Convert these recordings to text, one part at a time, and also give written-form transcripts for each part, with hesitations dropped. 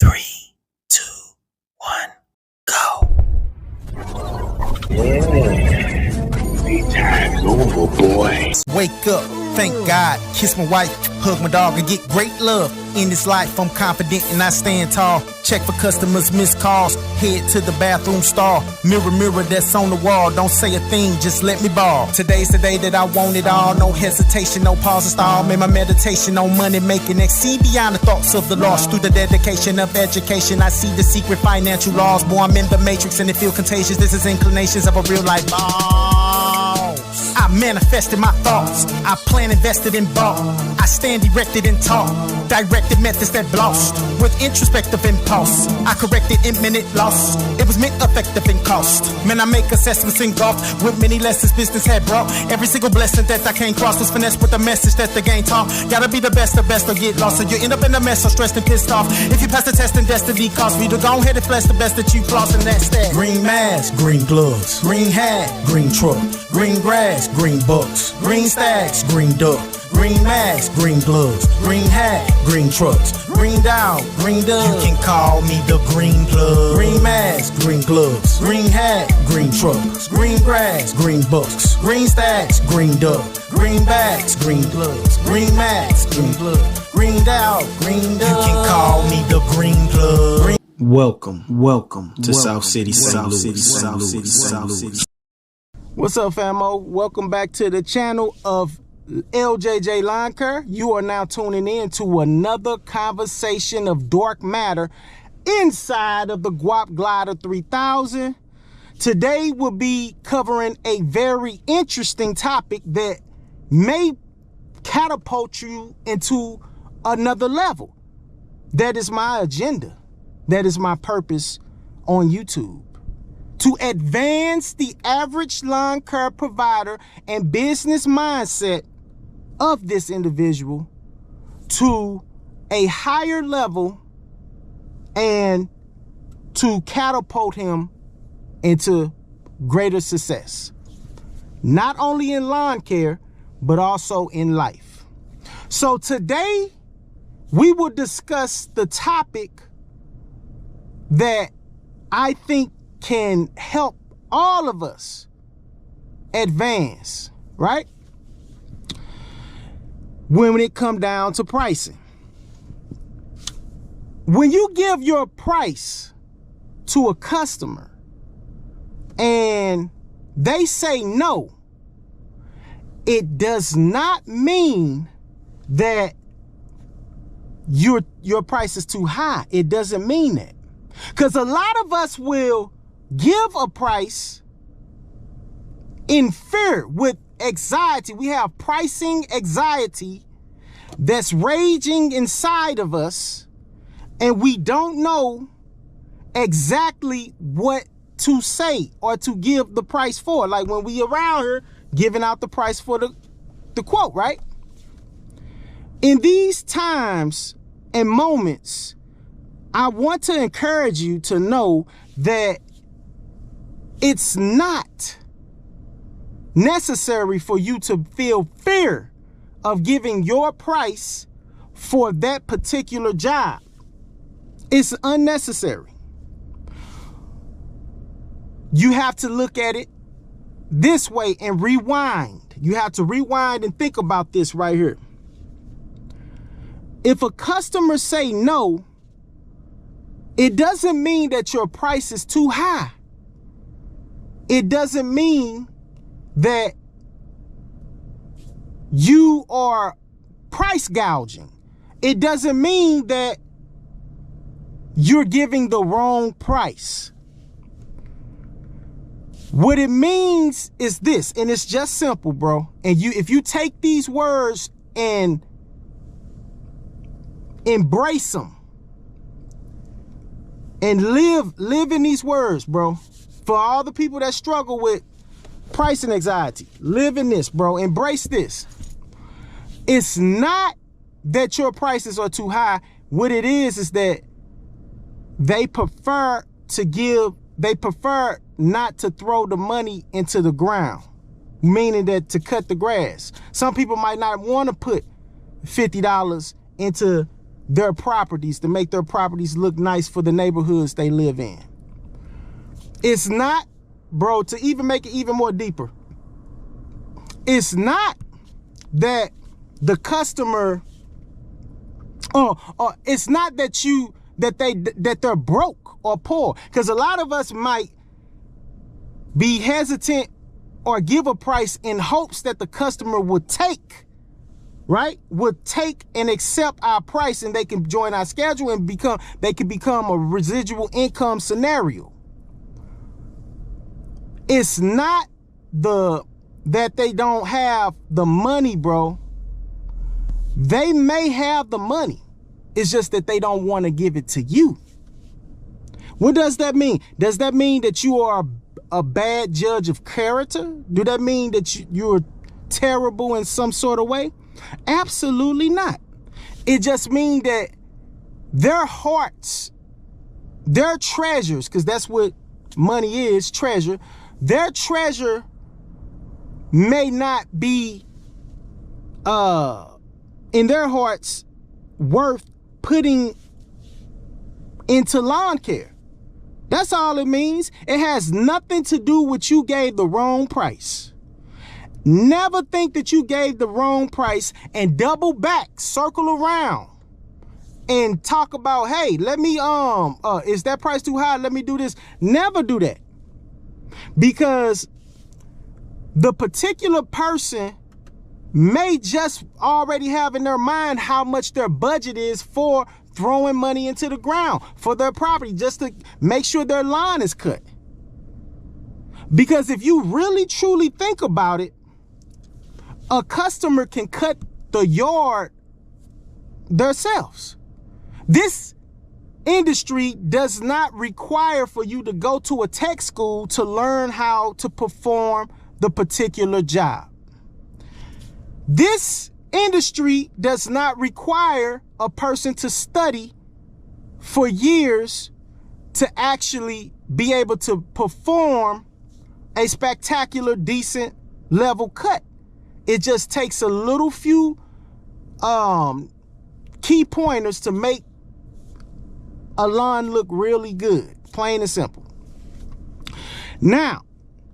3, 2, 1, go. Yeah. Time's over, boy. Wake up, thank God, kiss my wife, hug my dog, and get great love. In this life, I'm confident and I stand tall. Check for customers, missed calls, head to the bathroom stall. Mirror, mirror that's on the wall, don't say a thing, just let me ball. Today's the day that I want it all, no hesitation, no pause or stall. Made my meditation on money making, exceed beyond the thoughts of the lost. Through the dedication of education, I see the secret financial laws. Boy, I'm in the matrix and it feel contagious. This is inclinations of a real life boss. I manifested my thoughts, I plan invested in bought. I stand erected and taught, directed methods that lost. With introspective impulse, I corrected imminent loss. It was meant effective in cost. Man, I make assessments in golf with many lessons business had brought. Every single blessing that I came across was finessed with the message that the game taught. Gotta be the best or get lost, so you end up in a mess, so stressed and pissed off. If you pass the test, then destiny costs for you to go ahead and flex the best that you floss, and that's that. Green mask, green gloves, green hat, green truck, green grass, green bucks, green stacks, green duck. Green mask, green gloves, green hat, green trucks, green dog, green dove. You can call me the green plug. Green mask, green gloves, green hat, green trucks, green grass, green bucks, green stacks, green duck, green backs, green gloves, green mask, green glove, green dog, green dove. You can call me the green plug. Welcome to South City, St. Louis. What's up, famo? Welcome back to the channel of ljjlawncare. You are now tuning in to another conversation of dark matter inside of the Guap Glider 3000. Today we'll be covering a very interesting topic that may catapult you into another level. That is my agenda. That is my purpose on YouTube. To advance the average lawn care provider and business mindset of this individual to a higher level and to catapult him into greater success, not only in lawn care, but also in life. So today we will discuss the topic that I think can help all of us advance, right? When it comes down to pricing. When you give your price to a customer and they say no, it does not mean that your price is too high. It doesn't mean that. Because a lot of us will give a price in fear, with anxiety. We have pricing anxiety that's raging inside of us, and we don't know exactly what to say or to give the price for. Like when we around here giving out the price for the quote, right? In these times and moments, I want to encourage you to know that it's not necessary for you to feel fear of giving your price for that particular job. It's unnecessary. You have to look at it this way and rewind. You have to rewind and think about this right here. If a customer say no, it doesn't mean that your price is too high. It doesn't mean that you are price gouging. It doesn't mean that you're giving the wrong price. What it means is this, and it's just simple, bro. And if you take these words and embrace them and live in these words, bro. For all the people that struggle with pricing anxiety, live in this, bro. Embrace this. It's not that your prices are too high. What it is that they prefer not to throw the money into the ground, meaning that to cut the grass. Some people might not want to put $50 into their properties, to make their properties look nice for the neighborhoods they live in. It's not, bro, to even make it even more deeper, it's not that the customer, it's not that they're broke or poor, because a lot of us might be hesitant or give a price in hopes that the customer would take, right? Would take and accept our price, and they can join our schedule and they can become a residual income scenario. It's not that they don't have the money, bro. They may have the money. It's just that they don't want to give it to you. What does that mean? Does that mean that you are a bad judge of character? Do that mean that you're terrible in some sort of way? Absolutely not. It just means that their hearts, their treasures, because that's what money is, treasure. Their treasure may not be in their hearts worth putting into lawn care. That's all it means. It has nothing to do with you gave the wrong price. Never think that you gave the wrong price and double back, circle around and talk about, hey, let me, is that price too high? Let me do this. Never do that. Because the particular person may just already have in their mind how much their budget is for throwing money into the ground for their property, just to make sure their lawn is cut. Because if you really truly think about it, a customer can cut the yard themselves. This industry does not require for you to go to a tech school to learn how to perform the particular job. This industry does not require a person to study for years to actually be able to perform a spectacular, decent level cut. It just takes a little few key pointers to make a lawn look really good, plain and simple. Now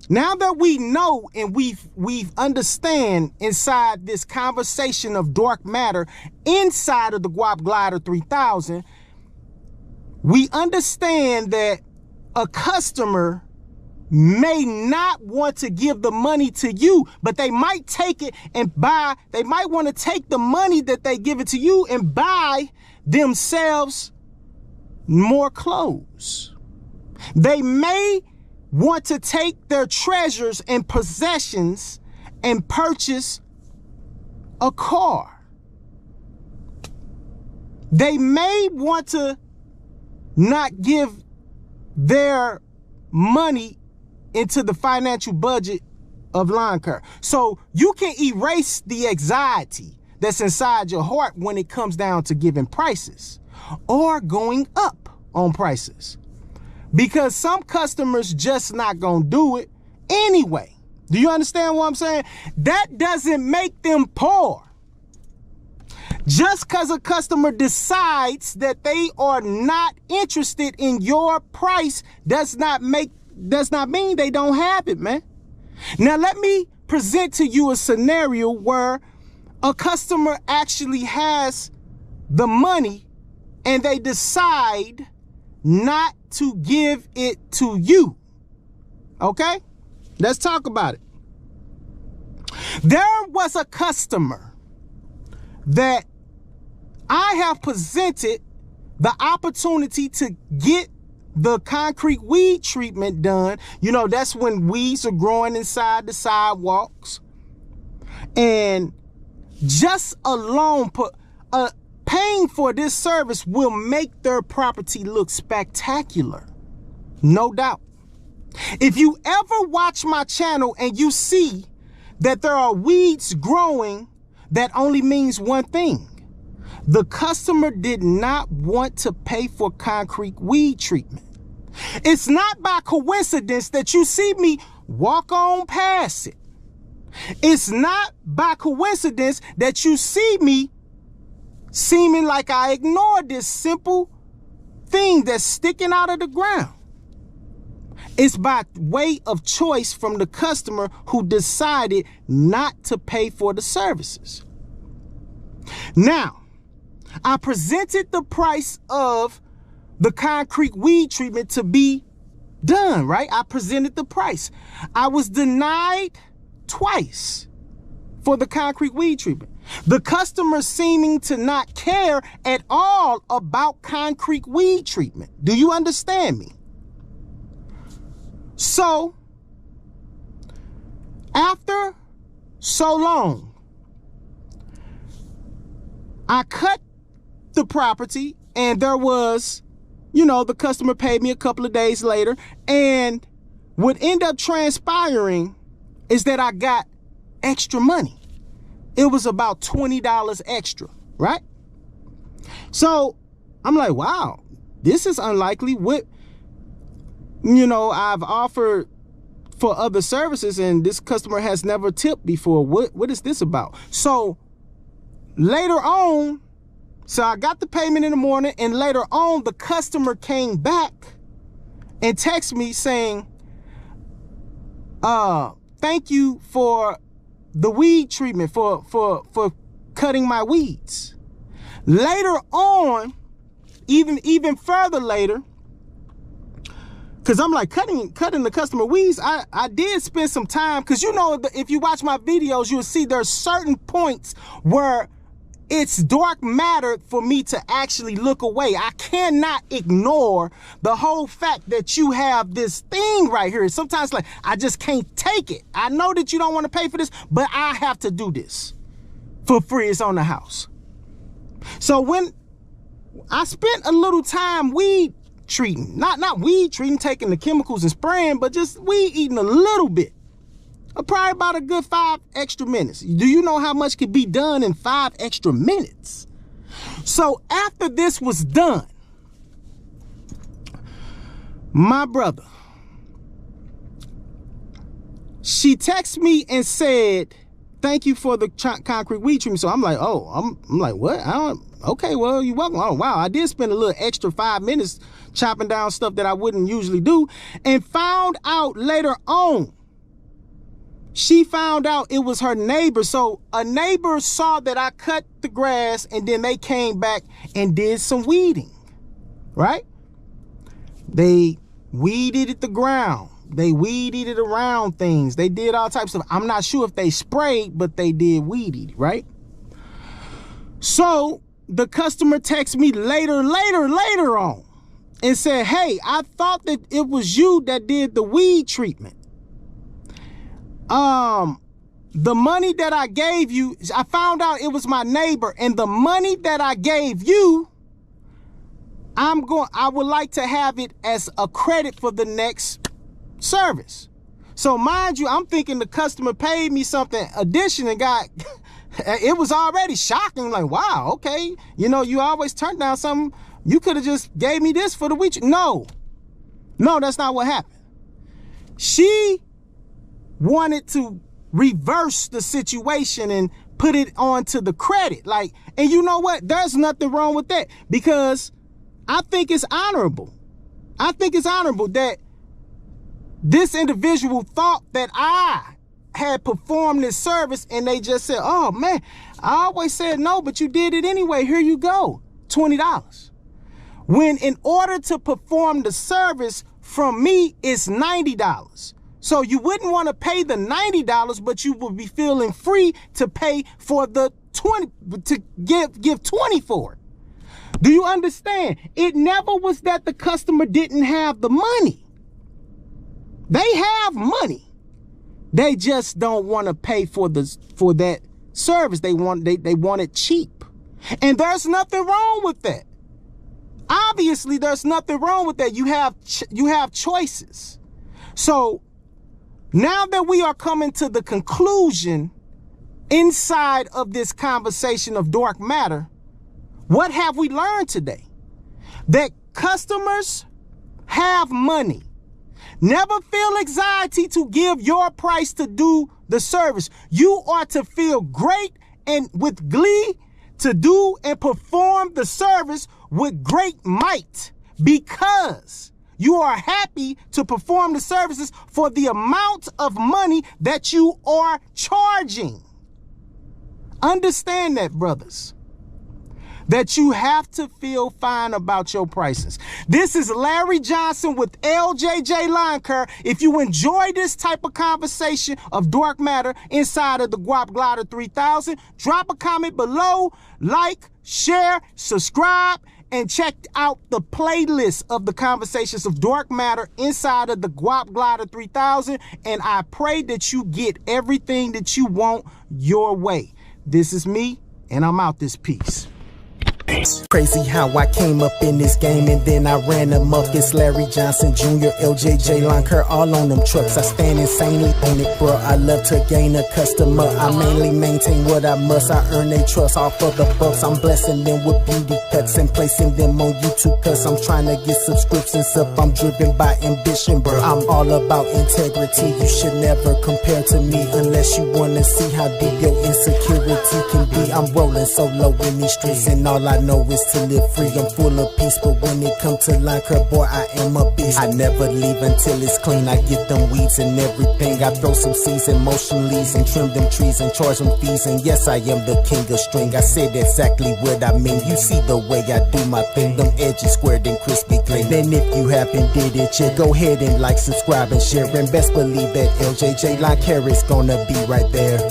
that we know and we've understand inside this conversation of dark matter inside of the Guap Glider 3000, we understand that a customer may not want to give the money to you, but they might take it and buy. They might want to take the money that they give it to you and buy themselves more clothes. They may want to take their treasures and possessions and purchase a car. They may want to not give their money into the financial budget of lawn care. So you can erase the anxiety that's inside your heart when it comes down to giving prices or going up on prices. Because some customers just not gonna do it anyway. Do you understand what I'm saying? That doesn't make them poor. Just because a customer decides that they are not interested in your price does not mean they don't have it, man. Now let me present to you a scenario where a customer actually has the money and they decide not to give it to you. Okay? Let's talk about it. There was a customer that I have presented the opportunity to get the concrete weed treatment done. You know, that's when weeds are growing inside the sidewalks. And just alone, paying for this service will make their property look spectacular. No doubt. If you ever watch my channel and you see that there are weeds growing, that only means one thing. The customer did not want to pay for concrete weed treatment. It's not by coincidence that you see me walk on past it. It's not by coincidence that you see me seeming like I ignored this simple thing that's sticking out of the ground. It's by way of choice from the customer who decided not to pay for the services. Now, I presented the price of the concrete weed treatment to be done, right? I presented the price. I was denied twice for the concrete weed treatment. The customer seeming to not care at all about concrete weed treatment. Do you understand me? So, after so long, I cut the property, and there was, the customer paid me a couple of days later, and what ended up transpiring is that I got extra money. It was about $20 extra, right? So I'm like, wow, this is unlikely. I've offered for other services and this customer has never tipped before. What is this about? So later on, so I got the payment in the morning, and later on the customer came back and texted me saying, thank you for the weed treatment, for cutting my weeds. Later on, even further later, because I'm like, cutting the customer weeds, I did spend some time, because if you watch my videos, you'll see there's certain points where it's dark matter for me to actually look away. I cannot ignore the whole fact that you have this thing right here. Sometimes like, I just can't take it. I know that you don't want to pay for this, but I have to do this for free. It's on the house. So when I spent a little time weed treating, not weed treating, taking the chemicals and spraying, but just weed eating a little bit. Probably about a good 5 extra minutes. Do you know how much could be done in 5 extra minutes? So after this was done, my brother, she texted me and said, thank you for the concrete weed treatment. So I'm like, oh, I'm like, what? Okay, well, you're welcome. Oh, wow. I did spend a little extra 5 minutes chopping down stuff that I wouldn't usually do, and found out later on, she found out it was her neighbor. So a neighbor saw that I cut the grass, and then they came back and did some weeding, right? They weeded the ground. They weeded it around things. They did all types of, I'm not sure if they sprayed, but they did weed, right? So the customer texted me later on and said, hey, I thought that it was you that did the weed treatment. The money that I gave you, I found out it was my neighbor, and the money that I gave you, I would like to have it as a credit for the next service. So mind you, I'm thinking the customer paid me something additional and got, it was already shocking. Like, wow, okay. You always turn down something. You could have just gave me this for the week. No, that's not what happened. She wanted to reverse the situation and put it onto the credit. Like, and you know what? There's nothing wrong with that, because I think it's honorable. I think it's honorable that this individual thought that I had performed this service, and they just said, oh man, I always said no, but you did it anyway. Here you go, $20. When in order to perform the service from me, it's $90. So you wouldn't want to pay the $90, but you would be feeling free to pay for the 20, to give 20 for it. Do you understand? It never was that the customer didn't have the money. They have money. They just don't want to pay for that service. They want it cheap. And there's nothing wrong with that. Obviously, there's nothing wrong with that. You have choices. So now that we are coming to the conclusion inside of this conversation of dark matter, what have we learned today? That customers have money. Never feel anxiety to give your price to do the service. You are to feel great and with glee to do and perform the service with great might, because you are happy to perform the services for the amount of money that you are charging. Understand that, brothers, that you have to feel fine about your prices. This is Larry Johnson with ljjlawncare. If you enjoy this type of conversation of dark matter inside of the Guap Glider 3000, drop a comment below, like, share, subscribe, and check out the playlist of the conversations of dark matter inside of the Guap Glider 3000. And I pray that you get everything that you want your way. This is me, and I'm out this piece. Crazy how I came up in this game and then I ran amok. It's Larry Johnson Jr., ljjlawncare, all on them trucks. I stand insanely on it, bro. I love to gain a customer. I mainly maintain what I must. I earn their trust off of the bucks. I'm blessing them with beauty cuts and placing them on YouTube, cause I'm trying to get subscriptions up. I'm driven by ambition, bro. I'm all about integrity. You should never compare to me unless you wanna see how deep your insecurity can be. I'm rolling solo in these streets and all I know is to live free. I'm full of peace, but when it comes to line curve, boy, I am a beast. I never leave until it's clean. I get them weeds and everything. I throw some seeds and motion leaves and trim them trees and charge them fees. And yes, I am the king of string. I said exactly what I mean. You see the way I do my thing. Them edges squared and crispy clean. Then if you haven't did it yet, go ahead and like, subscribe, and share. And best believe that ljjlawncare is gonna be right there.